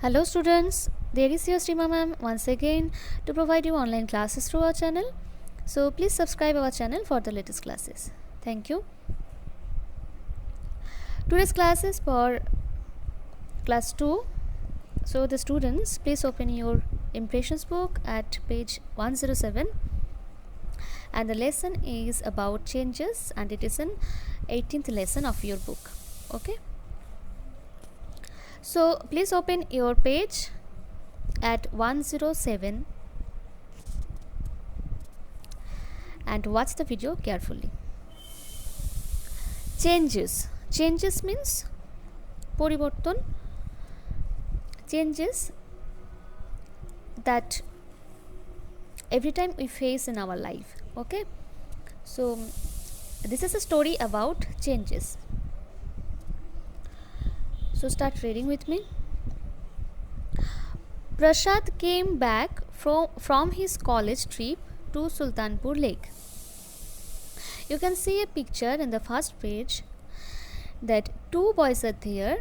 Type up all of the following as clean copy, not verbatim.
Hello students, there is your Srima ma'am once again to provide you online classes through our channel. So please subscribe our channel for the latest classes. Thank you. Today's class is for class 2. So the students, please open your impressions book at page 107. And the lesson is about changes and it is an 18th lesson of your book. Okay. So please open your page at 107 and watch the video carefully. Changes means poriborton. Changes that every time we face in our life. Okay, so this is a story about changes. So start reading with me. Prashad came back from his college trip to Sultanpur Lake. You can see a picture in the first page that two boys are there.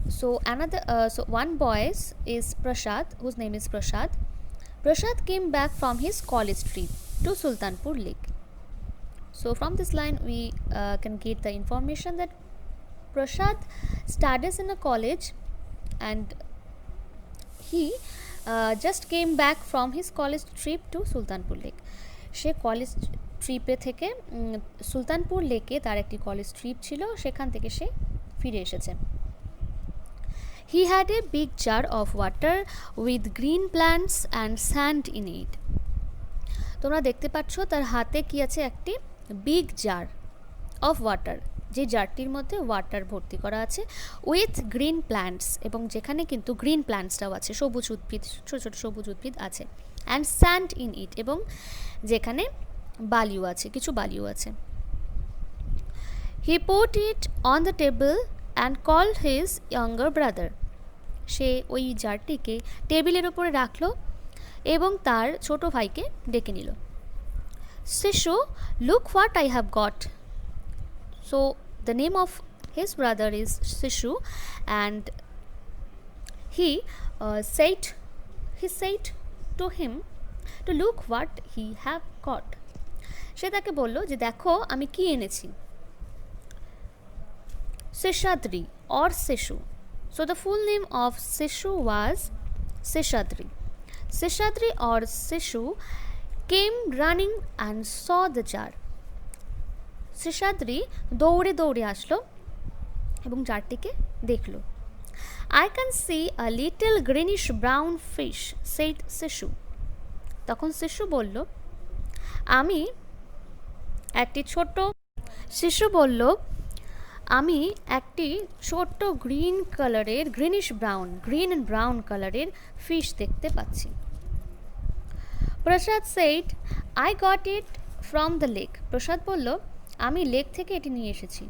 So one boy is Prashad, whose name is Prashad. Prashad came back from his college trip to Sultanpur Lake. So from this line we can get the information that Prashad studies in a college and he just came back from his college trip to Sultanpur Lake. Say college ট্রিপে থেকে সুলতানপুর লেকে তার একটি college trip ছিল, সেখান থেকে সে ফিরে এসেছে। He had a big jar of water with green plants and sand in it. তোমরা দেখতে পাচ্ছ তার হাতে কি আছে, একটি বিগ জার অফ ওয়াটার, যে জারটির মধ্যে ওয়াটার ভর্তি করা আছে, উইথ গ্রিন প্ল্যান্টস, এবং যেখানে কিন্তু গ্রিন প্ল্যান্টসটাও আছে, সবুজ উদ্ভিদ, ছোটো ছোটো সবুজ উদ্ভিদ আছে, অ্যান্ড স্যান্ড ইন ইট, এবং যেখানে বালিও আছে, কিছু বালিও আছে। He put it on the table and called his younger brother. সে ওই জারটিকে টেবিলের ওপরে রাখলো এবং তার ছোট ভাইকে ডেকে নিল। শিশু, look what I have got. So the name of his brother is Sishu, and he said to him to look what he have got. সে তাকে বলল যে দেখো আমি কি এনেছি। Seshadri or Sishu. So the full name of Sishu was Seshadri. Seshadri or Sishu came running and saw the jar. Seshadri দৌড়ে দৌড়ে আসলো এবং জারটিকে দেখলো। I can see a little greenish brown fish, said shishu. তখন শিশু বলল আমি একটি ছোট্ট গ্রিন কালারের, গ্রিন অ্যান্ড ব্রাউন কালারের ফিশ দেখতে পাচ্ছি। Prasad said I got it from the lake. Prasad বলল আমি লেক থেকে এটি নিয়ে এসেছি।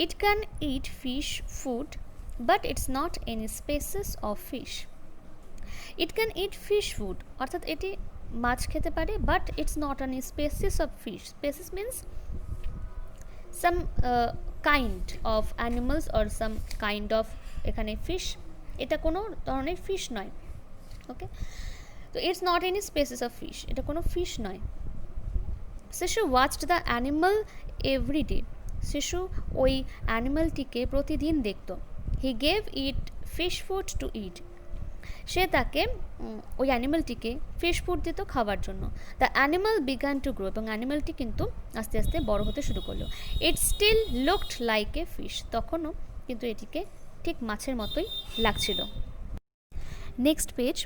It can eat fish food but it's not any species of fish. It can eat fish food অর্থাৎ এটি মাছ খেতে পারে, but it's not any species of fish. Species means some kind of animals or some kind of, এখানে fish, এটা কোনো ধরনের fish নয়। ওকে, তো it's not any species of fish, এটা কোনো ফিশ নয়। Shishu watched the animal every day. শিশু ওই অ্যানিমালটিকে প্রতিদিন দেখত। He gave it fish food to eat. সে তাকে ওই অ্যানিমালটিকে ফিশ ফুড দিত খাওয়ার জন্য। The animal began to grow, এবং অ্যানিমালটি কিন্তু আস্তে আস্তে বড় হতে শুরু করলো। It still looked like a fish, তখনও কিন্তু এটিকে ঠিক মাছের মতোই লাগছিল। Next page,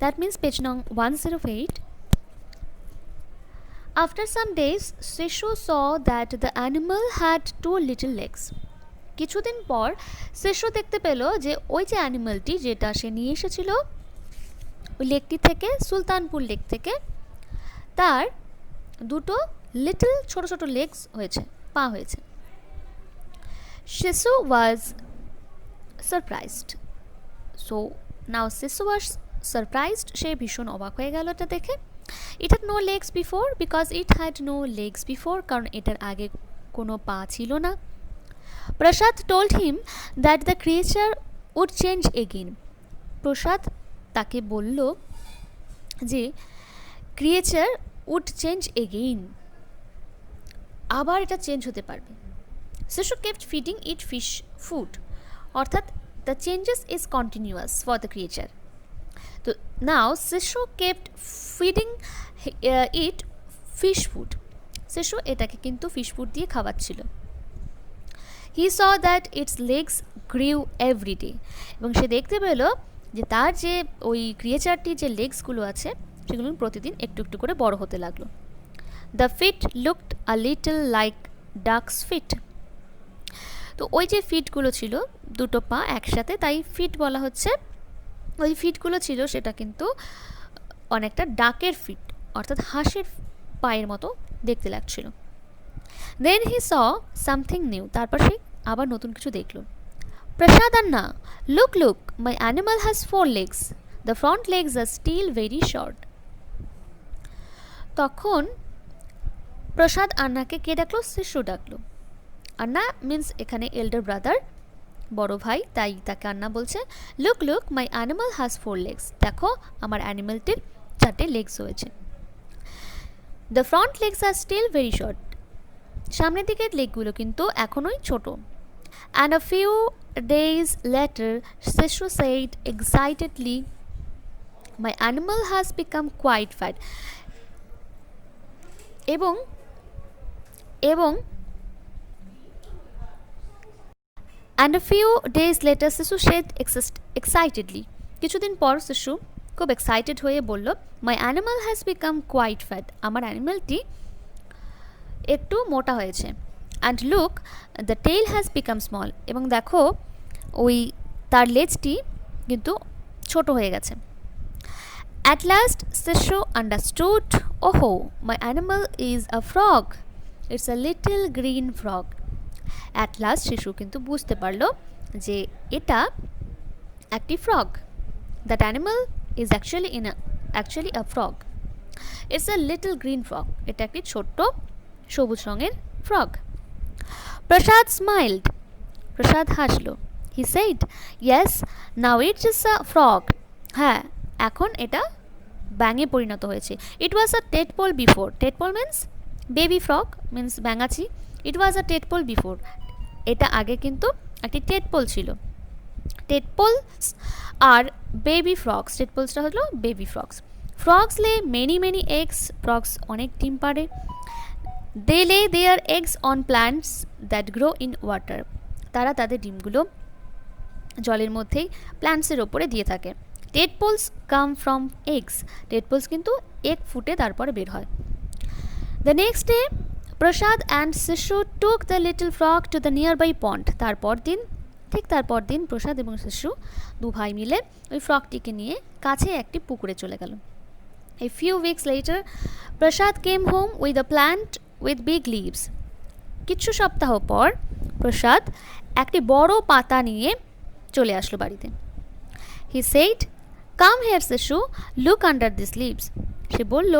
that means page নং 108. After some days, Sishu saw that the animal had 2 little legs. কিছুদিন পর শিশু দেখতে পেল যে ওই যে অ্যানিমালটি যেটা সে নিয়ে এসেছিল ওই লেকটি থেকে, সুলতানপুর লেক থেকে, তার দুটো লিটল ছোট ছোট লেগস হয়েছে, পা হয়েছে। শিশু ওয়াজ সারপ্রাইজড। সো নাও শিশু ওয়াজ সারপ্রাইজড, সে ভীষণ অবাক হয়ে গেল এটা দেখে। It had no legs before because it had no legs before, কারণ এটার আগে কোনো পা ছিল না। Prashad told him that the creature would change again. প্রসাদ তাকে বলল যে ক্রিয়েচার উড চেঞ্জ এগেইন, আবার এটা চেঞ্জ হতে পারবে। Shishu kept feeding it fish food, অর্থাৎ the changes is continuous for the creature. তো now shishu kept feeding it fish food, শিশু এটাকে কিন্তু ফিশ ফুড দিয়ে খাওয়াচ্ছিল। He saw that its legs grew every day, এবং সে দেখতে পেল যে তার যে ওই ক্রিয়েচারটির যে লেগসগুলো আছে সেগুলো প্রতিদিন একটু একটু করে বড় হতে লাগলো। The feet looked a little like duck's feet, তো ওই যে ফিটগুলো ছিল দুটো পা একসাথে, তাই ফিট বলা হচ্ছে। ওই ফিটগুলো ছিল সেটা কিন্তু অনেকটা ডাকের ফিট, অর্থাৎ হাঁসের পায়ের মতো দেখতে লাগছিল। দেন হি স সামথিং নিউ, তারপর সে আবার নতুন কিছু দেখলো। Prasad Anna, look look, my animal has 4 legs, the front legs are still very short. তখন প্রসাদ আন্নাকে কে ডাকলো? শিশু ডাকলো। আন্না মিন্স এখানে এল্ডার ব্রাদার, বড় ভাই, তাই তাকে আন্না বলছে। Look look, my animal has 4 legs, দেখো আমার অ্যানিমালটির 4টে লেগস হয়েছে। The front legs are still very short, সামনের দিকের লেগগুলো কিন্তু এখনোই ছোট। And a few days later শিশু said excitedly, my animal has become quite fat, এবং and a few days later শিশু said excitedly, কিছুদিন পর শিশু খুব এক্সাইটেড হয়ে বলল, my animal has become quite fat, আমার অ্যানিমালটি একটু মোটা হয়েছে। And look, the tail has become small, এবং দেখো ওই তার লেজটি কিন্তু ছোট হয়ে গেছে। অ্যাট লাস্ট শিশু আন্ডারস্টুড, ওহো my animal is a frog, it's a little green frog. At last Shishu কিন্তু বুঝতে পারলো যে এটা একটি frog. That animal is actually a frog, it's a little green frog, এটা একটি ছোট্ট সবুজ রঙের ফ্রগ। প্রসাদ স্মাইলড, প্রসাদ হাসলো। He said, yes now it's is a frog, হ্যাঁ এখন এটা ব্যাঙে পরিণত হয়েছে। It was a tadpole before, tadpole means baby frog means ব্যাঙাচি। It was a tadpole before, এটা আগে কিন্তু একটি টেডপোল ছিল। টেডপোলস আর বেবি ফ্রগস, টেডপোলসটা হলো baby frogs. Frogs lay many eggs, frogs অনেক ডিম পাড়ে। They lay their eggs on plants that grow in water, তারা তাদের ডিমগুলো জলের মধ্যেই প্ল্যান্টসের ওপরে দিয়ে থাকে। টেডপোলস কাম ফ্রম এগস, টেডপোলস কিন্তু এগ ফুটে তারপরে বের হয়। The next day Prasad and Shishu took the little frog to the nearby pond, ঠিক তারপর দিন প্রসাদ এবং শিশু দু ভাই মিলে ওই ফ্রগটিকে নিয়ে কাছে একটি পুকুরে চলে গেল। A few weeks later, Prasad came home with a plant with big leaves. কিছু সপ্তাহ পর প্রসাদ একটি বড় পাতা নিয়ে চলে আসলো বাড়িতে। He said, "Come here, Sishu. Look under these leaves." সে বলল,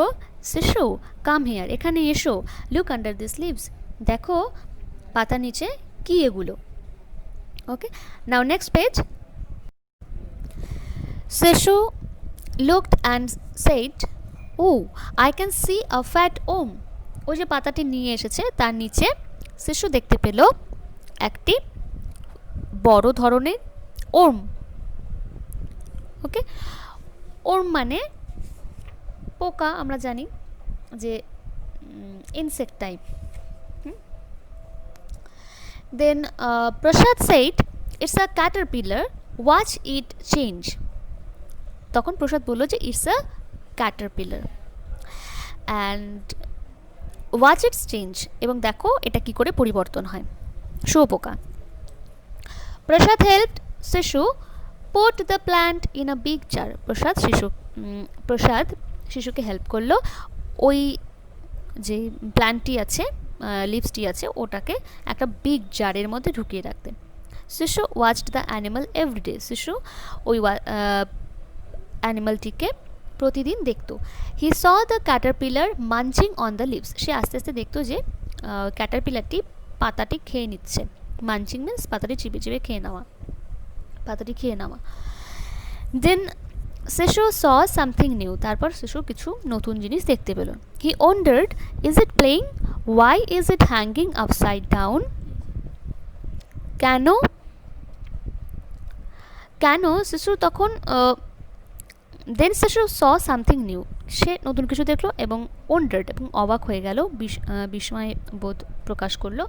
শিশু কাম হেয়ার, এখানে এসো। লুক আন্ডার দিস লিভস, দেখো পাতা নিচে কি এগুলো। ওকে, নাও নেক্সট পেজ। শিশু looked and said, "Oh, I can see a fat worm." ওই যে পাতাটি নিয়ে এসেছে তার নিচে শিশু দেখতে পেল একটি বড় ধরনের ওর্ম। ওকে, ওর্ম মানে পোকা, আমরা জানি যে insect type. Then Prasad said, "It's a caterpillar. Watch it change." তখন প্রসাদ বলল যে it's a caterpillar and watch its change, এবং দেখো এটা কি করে পরিবর্তন হয়, শুঁয়োপোকা। Prasad helped Shishu put the plant in a big jar, Prasad শিশুকে হেল্প করলো ওই যে প্ল্যান্টটি আছে, লিভসটি আছে, ওটাকে একটা বিগ জারের মধ্যে ঢুকিয়ে রাখতে। শিশু ওয়াচড দ্য অ্যানিমাল এভরিডে, শিশু ওই অ্যানিমালটিকে প্রতিদিন দেখতো। He saw the caterpillar munching on the leaves, সে আস্তে আস্তে দেখতো যে ক্যাটারপিলারটি পাতাটি খেয়ে নিচ্ছে। মাঞ্চিং মিন্স পাতাটি চিপে চিপে খেয়ে নেওয়া। পাতাটি খেয়ে নেওয়া। দেন শিশু স সামথিং নিউ, তারপর শিশু কিছু নতুন জিনিস দেখতে পেল। He wondered, is it playing, why is it hanging upside down, কেন কেন শিশু তখন দেন শিশু স সামথিং নিউ, সে নতুন কিছু দেখলো এবং ওয়ান্ডার্ড এবং অবাক হয়ে গেল, বিস্ময় বোধ প্রকাশ করলো।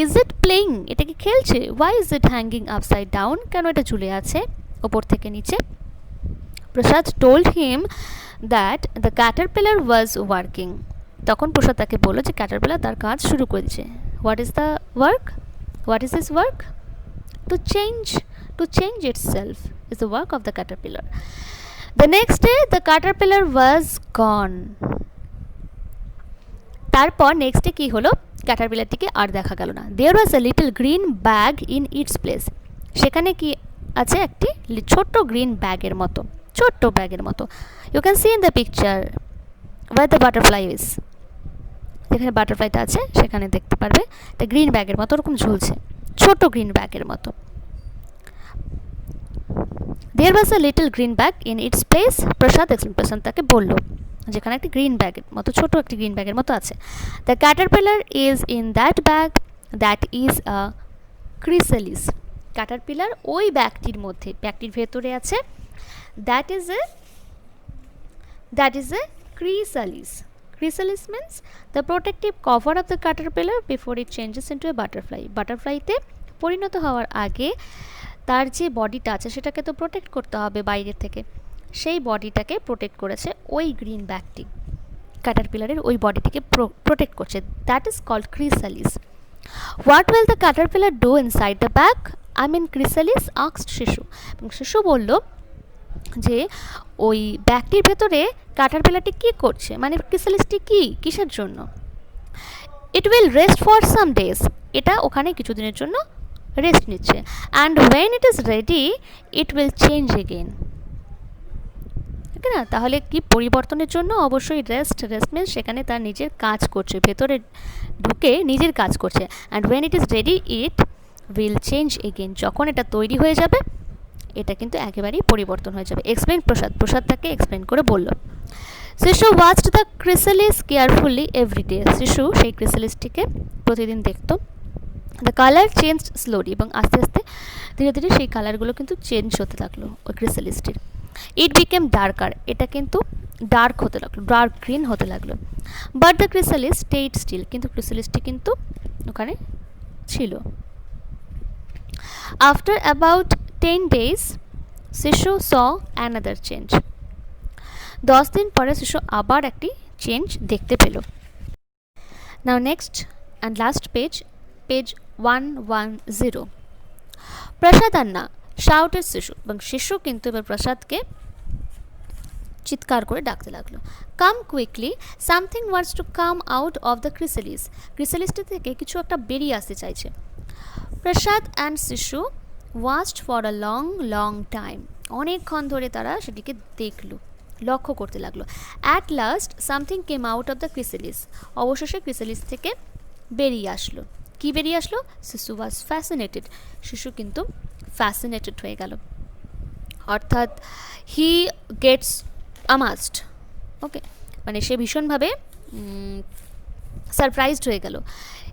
ইজ ইট প্লেইং, এটা কি খেলছে, why is it hanging upside down, কেন এটা ঝুলে আছে ওপর থেকে নিচে। Prasad told him that the caterpillar was working, তখন প্রসাদ তাকে বললো যে ক্যাটারপিলার তার কাজ শুরু করে দিয়েছে। What is the work, what is this work, to change itself is the work of the caterpillar. The next day the caterpillar was gone. তারপর নেক্সট ডে কি হলো, ক্যাটারপিলারটিকে আর দেখা গেল না। There was a little green bag in its place. সেখানে কি আছে, একটি ছোট্ট গ্রিন ব্যাগের মতো, ছোট্ট ব্যাগের মতো। You can see in the picture where the butterfly is. যেখানে বাটারফ্লাইটা আছে সেখানে দেখতে পারবে একটা গ্রিন ব্যাগের মতো ওরকম ঝুলছে, ছোট গ্রিন ব্যাগের মতো। There was a little green bag in its place. Prasad explain তাকে বলল যেখানে একটি গ্রিন ব্যাগের মতো, ছোট একটি গ্রিন ব্যাগের মতো আছে। The caterpillar is in that bag, that is a chrysalis. Caterpillar ওই ব্যাগটির মধ্যে, ব্যাগটির ভেতরে আছে, that is a chrysalis. Chrysalis means the protective cover of the caterpillar before it changes into a butterfly. বাটারফ্লাইতে পরিণত হওয়ার আগে তার যে বডিটা আছে সেটাকে তো প্রোটেক্ট করতে হবে বাইরে থেকে, সেই বডিটাকে প্রোটেক্ট করেছে ওই গ্রিন ব্যাগটি, ক্যাটারপিলারের ওই বডিটিকে প্রোটেক্ট করছে। That is called chrysalis. What will the caterpillar do inside the bag, I mean chrysalis asked Shishu. এবং শিশু বলল যে ওই ব্যাগটির ভেতরে ক্যাটারপিলারটি কী করছে, মানে ক্রিসালিসটি কী, কিসের জন্য। It will rest for some days, এটা ওখানে কিছুদিনের জন্য রেস্ট নিচ্ছে। And when it is ready it will change again, ঠিক না। তাহলে কি পরিবর্তনের জন্য অবশ্যই রেস্ট মিনস সেখানে তার নিজের কাজ করছে, ভেতরে ঢুকে নিজের কাজ করছে। And when it is ready it will change again, যখন এটা তৈরি হয়ে যাবে এটা কিন্তু একেবারেই পরিবর্তন হয়ে যাবে। এক্সপ্লেন প্রসাদ তাকে এক্সপ্লেন করে বলল। শিশু ওয়াচড দ্য ক্রিসালিস কেয়ারফুলি এভরিডে, শিশু সেই ক্রিসালিসটিকে প্রতিদিন দেখতো। দ্য কালার চেঞ্জ স্লোলি, এবং আস্তে আস্তে ধীরে ধীরে সেই কালারগুলো কিন্তু চেঞ্জ হতে লাগলো ওই ক্রিসালিসটির। ইট বিকেম ডার্কার, এটা কিন্তু ডার্ক হতে লাগলো, ডার্ক গ্রিন হতে লাগলো। বাট দ্য ক্রিসালিস স্টেইড স্টিল, কিন্তু ক্রিসালিসটি কিন্তু ওখানে ছিল। আফটার অ্যাবাউট 10 days শিশু স অ্যানাদার চেঞ্জ, 10 দিন পরে শিশু আবার একটি চেঞ্জ দেখতে পেল। নাও next and last page 110। Prasad Anna shouted শিশু, এবং শিশু কিন্তু এবার প্রসাদকে চিৎকার করে ডাকতে লাগলো। Come quickly, something wants to come out of the chrysalis, ক্রিসালিসটি থেকে কিছু একটা বেরিয়ে আসতে চাইছে। Prasad and Shishu watched for a long long time, অনেকক্ষণ ধরে তারা সেটিকে দেখলো, লক্ষ্য করতে লাগলো। At last something came out of the chrysalis, অবশেষে ক্রিসালিস থেকে বেরিয়ে আসলো। কি বেরিয়ে আসলো, শিশু ওয়াজ ফ্যাসিনেটেড, শিশু কিন্তু ফ্যাসিনেটেড হয়ে গেল, অর্থাৎ হি গেটস আমাজড, ওকে, মানে সে ভীষণভাবে সারপ্রাইজড হয়ে গেল।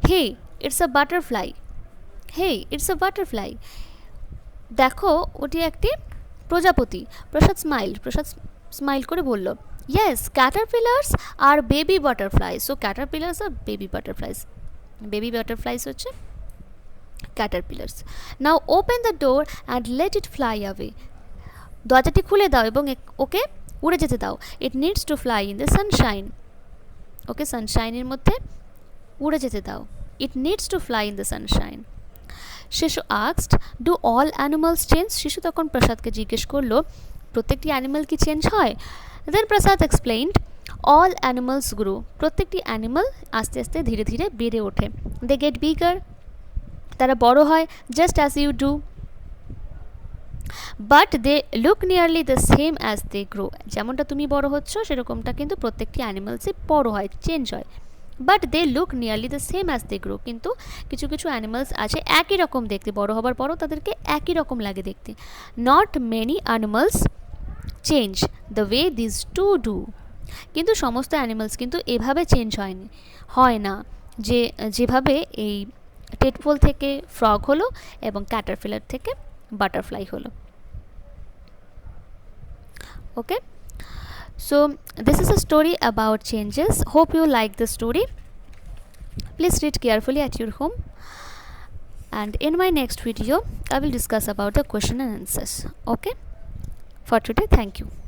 Hey it's a butterfly, hey it's a butterfly, দেখো ওটি একটি প্রজাপতি। প্রসাদ স্মাইল করে বলল, yes caterpillars are baby butterflies, so caterpillars are baby butterflies, baby butterflies হচ্ছে caterpillars. Now open the door and let it fly away, দরজাটি খুলে দাও এবং ওকে উড়ে যেতে দাও। It needs to fly in the sunshine, ওকে সানশাইনের মধ্যে উড়ে যেতে দাও। It needs to fly in the Sunshine. শিশু asked, do all animals change, শিশু তখন প্রসাদকে জিজ্ঞেস করলো প্রত্যেকটি অ্যানিমাল কি চেঞ্জ হয়। দেন প্রসাদ এক্সপ্লেইনড, অল অ্যানিমালস গ্রো, প্রত্যেকটি অ্যানিমাল আস্তে আস্তে ধীরে ধীরে বেড়ে ওঠে। দে গেট বিগার, তারা বড় হয়, just as you do, but they look nearly the same as they grow, যেমনটা তুমি বড় হচ্ছ সেরকমটা কিন্তু প্রত্যেকটি অ্যানিমালসই বড় হয়, চেঞ্জ হয়। But they look nearly the same as they grow. কিন্তু কিছু কিছু অ্যানিমালস আছে একই রকম দেখতে, বড় হবার পরও তাদেরকে একই রকম লাগে দেখতে। Not many animals change the way this to do. কিন্তু সমস্ত অ্যানিমালস কিন্তু এভাবে চেঞ্জ হয় না যে যেভাবে এই টেডপোল থেকে ফ্রগ হলো এবং ক্যাটারপিলার থেকে বাটারফ্লাই হলো। ওকে, so this is a story about changes. Hope you like the story. Please read carefully at your home, and in my next video I will discuss about the question and answers. Okay, for today, thank you.